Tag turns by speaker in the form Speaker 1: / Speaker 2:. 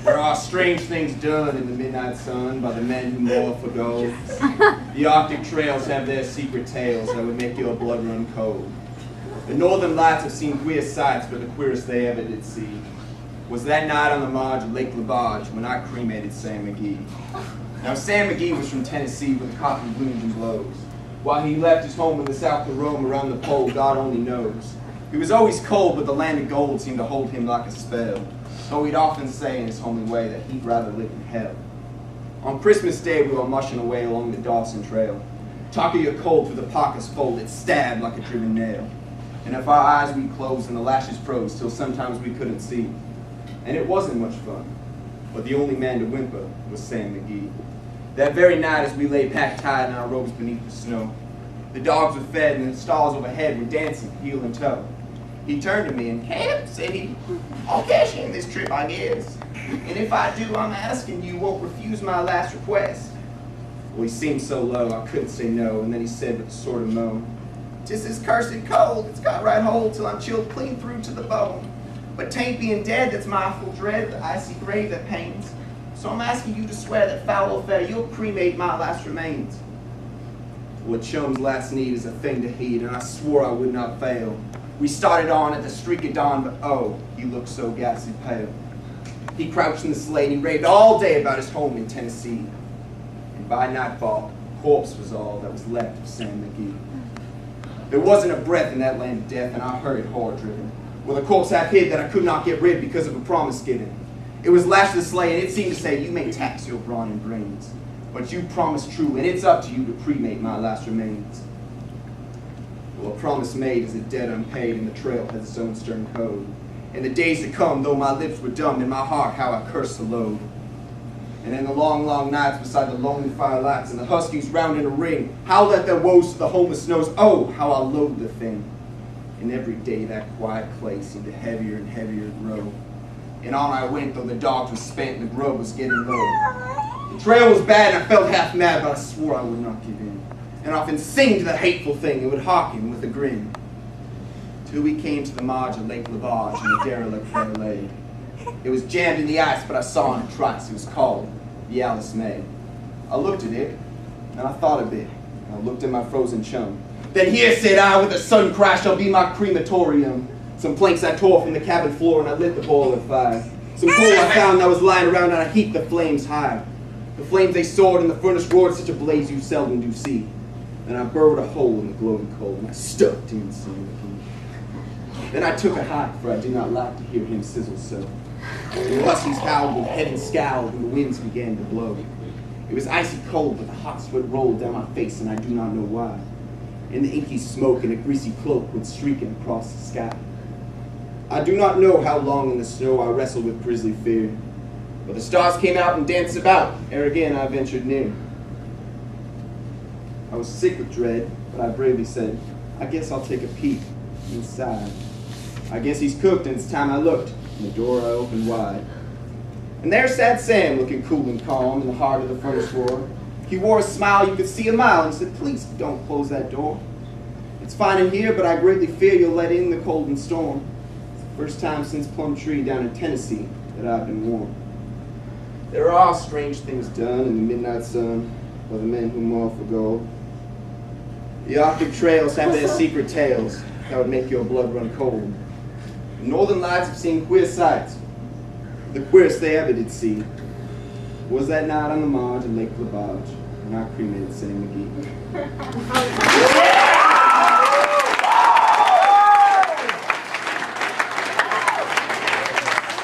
Speaker 1: There are strange things done in the midnight sun by the men who moil for gold. The Arctic trails have their secret tales that would make your blood run cold. The northern lights have seen queer sights, but the queerest they ever did see was that night on the marge of Lake Labarge when I cremated Sam McGee. Now Sam McGee was from Tennessee where the cotton blooms and blows. While he left his home in the south to roam around the pole, God only knows. He was always cold, but the land of gold seemed to hold him like a spell. Though he'd often say in his homely way that he'd rather live in hell. On Christmas Day we were mushing away along the Dawson Trail. Talk of your cold through the pockets fold, it stabbed like a driven nail. And if our eyes we closed and the lashes froze till sometimes we couldn't see. And it wasn't much fun, but the only man to whimper was Sam McGee. That very night as we lay packed tight in our robes beneath the snow, the dogs were fed and the stalls overhead were dancing heel and toe. He turned to me and, "Camp," said he, "I'll cash in this trip, I guess. And if I do, I'm asking you won't refuse my last request." Well, he seemed so low, I couldn't say no, and then he said with a sort of moan, "'Tis this cursed cold, it's got right hold till I'm chilled clean through to the bone. But 'tain't being dead that's my full dread, the icy grave that pains. So I'm asking you to swear that foul affair you'll cremate my last remains." Well, a chum's last need is a thing to heed, and I swore I would not fail. We started on at the streak of dawn, but oh, he looked so ghastly pale. He crouched in the sleigh and he raved all day about his home in Tennessee. And by nightfall, a corpse was all that was left of Sam McGee. There wasn't a breath in that land of death, and I hurried horror-driven, with a corpse half hid that I could not get rid because of a promise given. It was lashed to the sleigh, and it seemed to say, "You may tax your brawn and brains, but you promised true, and it's up to you to cremate my last remains." Well, a promise made is a debt unpaid, and the trail has its own stern code. In the days to come, though my lips were dumb, in my heart how I cursed the load. And in the long, long nights beside the lonely firelights, and the huskies round in a ring, howled at their woes to the homeless snows. Oh, how I loathed the thing. And every day that quiet clay seemed to heavier and heavier grow. And on I went, though the dogs were spent and the grub was getting low. The trail was bad and I felt half mad, but I swore I would not give in. And often sing to the hateful thing and would hearken with a grin. Till we came to the marge of Lake Labarge and the derelict there lay. It was jammed in the ice, but I saw on it twice. It was called the Alice May. I looked at it, and I thought a bit. I looked at my frozen chum. "Then here," said I, "with a sudden crash, shall be my crematorium." Some planks I tore from the cabin floor, and I lit the boiler fire. Some coal I found that was lying around, and I heaped the flames high. The flames they soared, and the furnace roared, such a blaze you seldom do see. Then I burrowed a hole in the glowing coal, and I stuffed in Sam McGee. Then I took a hike, for I did not like to hear him sizzle so. The huskies howled and heaven scowled, and the winds began to blow. It was icy cold, but the hot sweat rolled down my face, and I do not know why. And the inky smoke and a greasy cloak went streaking across the sky. I do not know how long in the snow I wrestled with grisly fear, but the stars came out and danced about, ere again I ventured near. I was sick with dread, but I bravely said, "I guess I'll take a peek inside." I guess he's cooked, and it's time I looked, and the door I opened wide. And there sat Sam, looking cool and calm in the heart of the furnace roar. He wore a smile you could see a mile, and said, "Please don't close that door. It's fine in here, but I greatly fear you'll let in the cold and storm. It's the first time since Plum Tree down in Tennessee that I've been warm." There are strange things done in the midnight sun by the men who moil for gold. The Arctic trails have their secret tales that would make your blood run cold. The northern lights have seen queer sights. The queerest they ever did see was that night on the marge of Lake Labarge when I cremated Sam McGee.